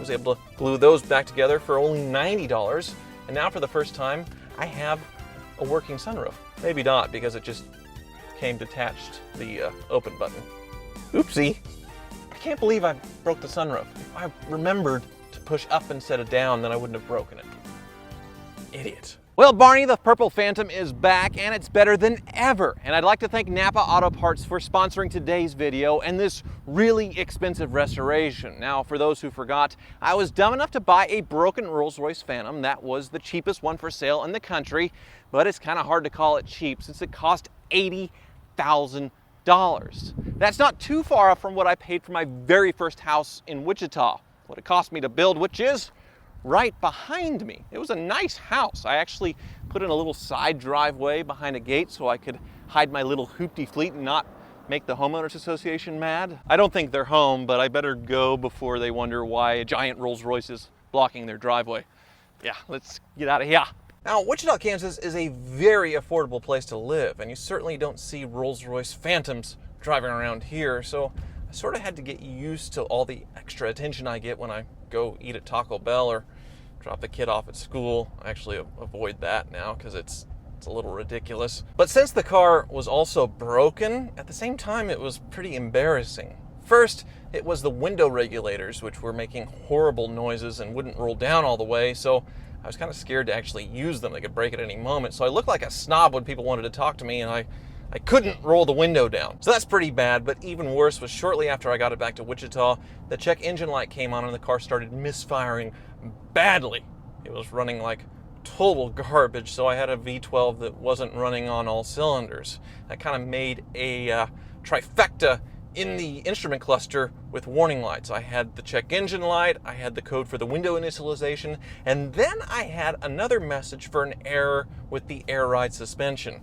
was able to glue those back together for only $90. And now for the first time, I have a working sunroof. Maybe not, because it just came detached, the open button. Oopsie. I can't believe I broke the sunroof. If I remembered to push up instead of down, then I wouldn't have broken it. Idiot. Well, Barney, the Purple Phantom is back, and it's better than ever. And I'd like to thank Napa Auto Parts for sponsoring today's video and this really expensive restoration. Now, for those who forgot, I was dumb enough to buy a broken Rolls-Royce Phantom. That was the cheapest one for sale in the country, but it's kind of hard to call it cheap since it cost $80,000. That's not too far off from what I paid for my very first house in Wichita, what it cost me to build, which is right behind me. It was a nice house. I actually put in a little side driveway behind a gate so I could hide my little hoopty fleet and not make the homeowners association mad. I don't think they're home, but I better go before they wonder why a giant Rolls-Royce is blocking their driveway. Yeah, let's get out of here. Now, Wichita, Kansas is a very affordable place to live, and you certainly don't see Rolls-Royce Phantoms driving around here, so I sort of had to get used to all the extra attention I get when I go eat at Taco Bell or drop the kid off at school. I actually avoid that now because it's a little ridiculous. But since the car was also broken, at the same time it was pretty embarrassing. First, it was the window regulators, which were making horrible noises and wouldn't roll down all the way, so I was kind of scared to actually use them. They could break at any moment, so I looked like a snob when people wanted to talk to me, and I couldn't roll the window down. So that's pretty bad, but even worse was shortly after I got it back to Wichita, the check engine light came on and the car started misfiring badly. It was running like total garbage, so I had a V12 that wasn't running on all cylinders. That kind of made a trifecta in the instrument cluster with warning lights. I had the check engine light, I had the code for the window initialization, and then I had another message for an error with the air ride suspension.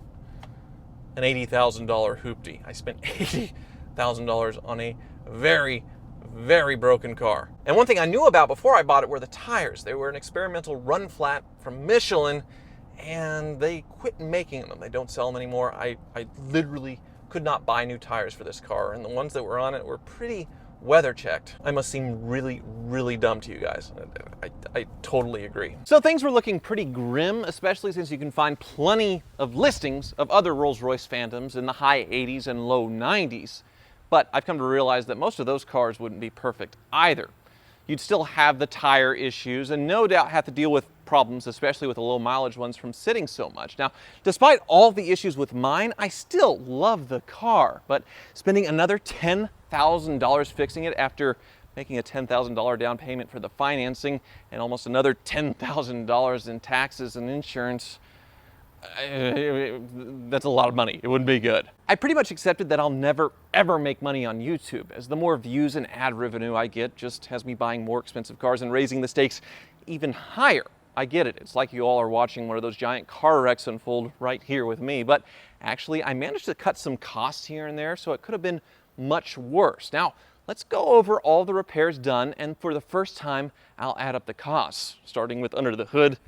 An $80,000 hoopty. I spent $80,000 on a very, very broken car. And one thing I knew about before I bought it were the tires. They were an experimental run flat from Michelin, and they quit making them. They don't sell them anymore. I literally could not buy new tires for this car, and the ones that were on it were pretty weather checked. I must seem really, really dumb to you guys. I totally agree. So things were looking pretty grim, especially since you can find plenty of listings of other Rolls-Royce Phantoms in the high 80s and low 90s. But I've come to realize that most of those cars wouldn't be perfect either. You'd still have the tire issues and no doubt have to deal with problems, especially with the low mileage ones, from sitting so much. Now, despite all the issues with mine, I still love the car, but spending another $10,000 fixing it after making a $10,000 down payment for the financing and almost another $10,000 in taxes and insurance, that's a lot of money. It wouldn't be good. I pretty much accepted that I'll never ever make money on YouTube, as the more views and ad revenue I get just has me buying more expensive cars and raising the stakes even higher. I get it. It's like you all are watching one of those giant car wrecks unfold right here with me, but actually I managed to cut some costs here and there, so it could have been much worse. Now, let's go over all the repairs done, and for the first time, I'll add up the costs, starting with under the hood.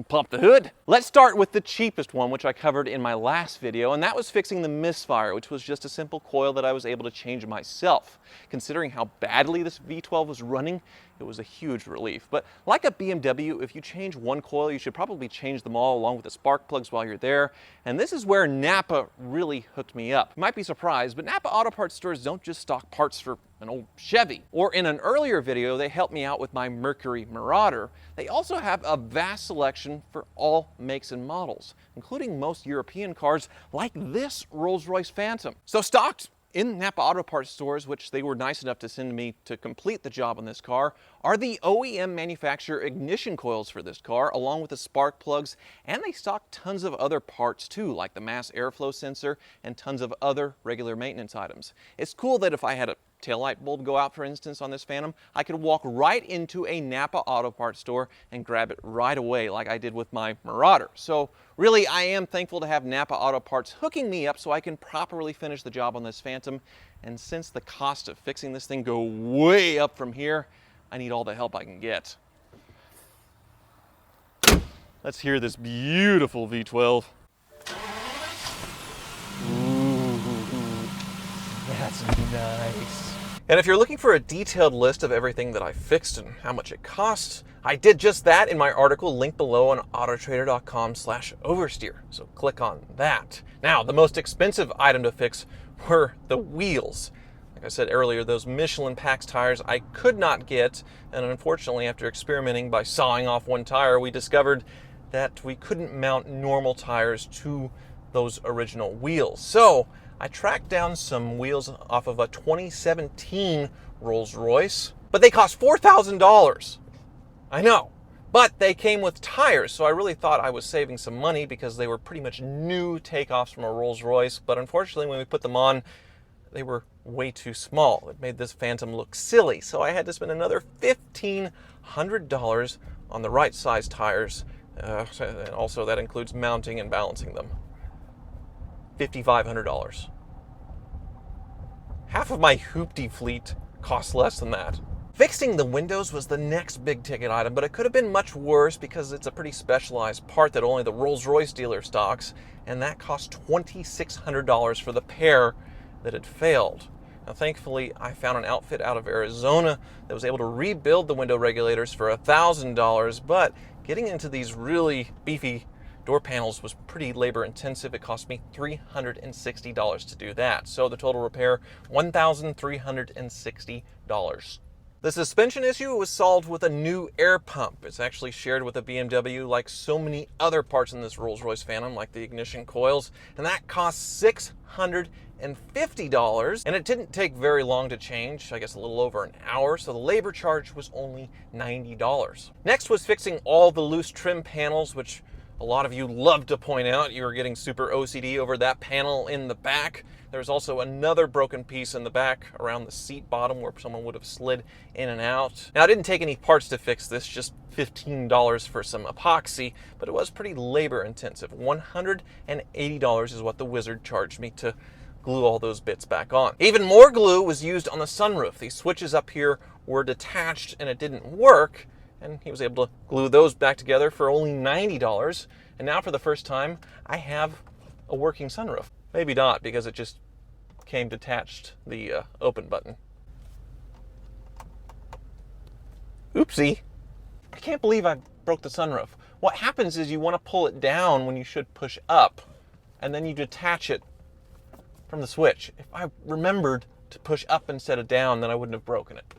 Pop the hood. Let's start with the cheapest one, which I covered in my last video, and that was fixing the misfire, which was just a simple coil that I was able to change myself. Considering how badly this V12 was running, it was a huge relief. But like a BMW, if you change one coil, you should probably change them all along with the spark plugs while you're there. And this is where Napa really hooked me up. You might be surprised, but Napa Auto Parts stores don't just stock parts for an old Chevy. Or in an earlier video, they helped me out with my Mercury Marauder. They also have a vast selection for all makes and models, including most European cars like this Rolls-Royce Phantom. So stocked in Napa Auto Parts stores, which they were nice enough to send me to complete the job on this car, are the OEM manufacturer ignition coils for this car, along with the spark plugs, and they stock tons of other parts too, like the mass airflow sensor and tons of other regular maintenance items. It's cool that if I had a taillight bulb go out, for instance, on this Phantom, I could walk right into a Napa Auto Parts store and grab it right away like I did with my Marauder. So really, I am thankful to have Napa Auto Parts hooking me up so I can properly finish the job on this Phantom. And since the cost of fixing this thing go way up from here, I need all the help I can get. Let's hear this beautiful V12. Ooh, that's nice. And if you're looking for a detailed list of everything that I fixed and how much it costs, I did just that in my article linked below on autotrader.com/oversteer. So click on that. Now, the most expensive item to fix were the wheels. Like I said earlier, those Michelin Pax tires I could not get, and unfortunately, after experimenting by sawing off one tire, we discovered that we couldn't mount normal tires to those original wheels. So I tracked down some wheels off of a 2017 Rolls-Royce, but they cost $4,000. I know, but they came with tires, so I really thought I was saving some money because they were pretty much new takeoffs from a Rolls-Royce, but unfortunately when we put them on, they were way too small. It made this Phantom look silly, so I had to spend another $1,500 on the right size tires, and also that includes mounting and balancing them. $5,500. Half of my hoopty fleet costs less than that. Fixing the windows was the next big ticket item, but it could have been much worse because it's a pretty specialized part that only the Rolls-Royce dealer stocks, and that cost $2,600 for the pair that had failed. Now, thankfully, I found an outfit out of Arizona that was able to rebuild the window regulators for $1,000, but getting into these really beefy door panels was pretty labor intensive. It cost me $360 to do that. So the total repair, $1,360. The suspension issue was solved with a new air pump. It's actually shared with a BMW like so many other parts in this Rolls-Royce Phantom, like the ignition coils, and that cost $650, and it didn't take very long to change, I guess a little over an hour, so the labor charge was only $90. Next was fixing all the loose trim panels, which a lot of you love to point out. You were getting super OCD over that panel in the back. There's also another broken piece in the back around the seat bottom where someone would have slid in and out. Now, I didn't take any parts to fix this, just $15 for some epoxy, but it was pretty labor intensive. $180 is what the wizard charged me to glue all those bits back on. Even more glue was used on the sunroof. These switches up here were detached and it didn't work, and he was able to glue those back together for only $90. And now for the first time, I have a working sunroof. Maybe not, because it just came detached, the open button. Oopsie. I can't believe I broke the sunroof. What happens is you want to pull it down when you should push up, and then you detach it from the switch. If I remembered to push up instead of down, then I wouldn't have broken it.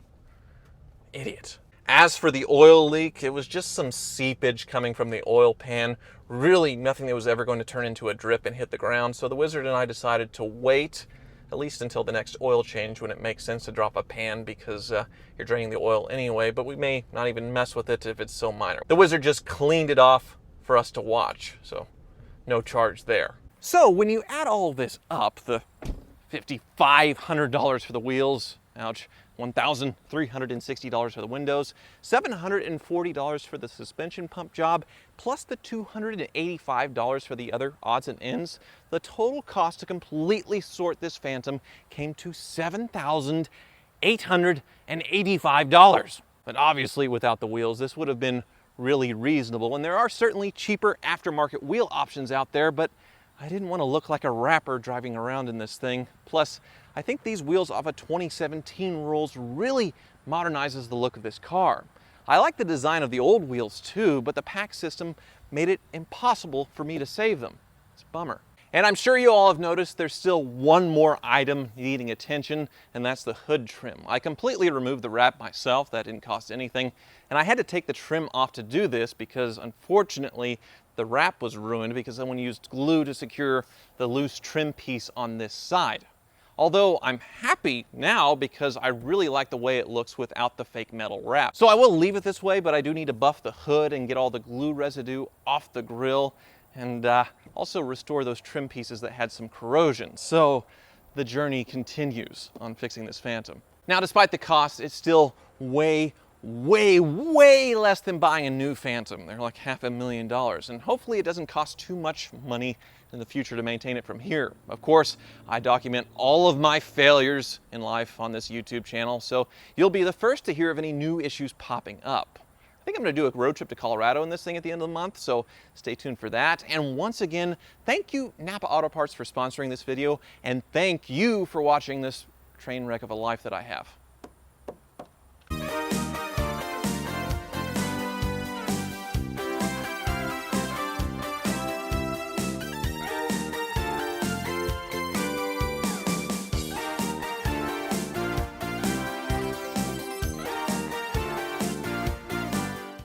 Idiot. As for the oil leak, it was just some seepage coming from the oil pan. Really nothing that was ever going to turn into a drip and hit the ground. So the wizard and I decided to wait at least until the next oil change when it makes sense to drop a pan, because you're draining the oil anyway, but we may not even mess with it if it's so minor. The wizard just cleaned it off for us to watch, so no charge there. So when you add all this up, the $5,500 for the wheels, ouch, $1,360 for the windows, $740 for the suspension pump job, plus the $285 for the other odds and ends, the total cost to completely sort this Phantom came to $7,885. But obviously without the wheels, this would have been really reasonable. And there are certainly cheaper aftermarket wheel options out there, but I didn't want to look like a rapper driving around in this thing. Plus, I think these wheels off a 2017 Rolls really modernizes the look of this car. I like the design of the old wheels too, but the pack system made it impossible for me to save them. It's a bummer. And I'm sure you all have noticed there's still one more item needing attention, and that's the hood trim. I completely removed the wrap myself. That didn't cost anything. And I had to take the trim off to do this because, unfortunately, the wrap was ruined because someone used glue to secure the loose trim piece on this side. Although I'm happy now because I really like the way it looks without the fake metal wrap. So I will leave it this way, but I do need to buff the hood and get all the glue residue off the grille, and also restore those trim pieces that had some corrosion. So the journey continues on fixing this Phantom. Now, despite the cost, it's still way less than buying a new Phantom. They're like $500,000, and hopefully it doesn't cost too much money in the future to maintain it from here. Of course, I document all of my failures in life on this YouTube channel, so you'll be the first to hear of any new issues popping up. I think I'm going to do a road trip to Colorado in this thing at the end of the month, so stay tuned for that. And once again, thank you Napa Auto Parts for sponsoring this video, and thank you for watching this train wreck of a life that I have.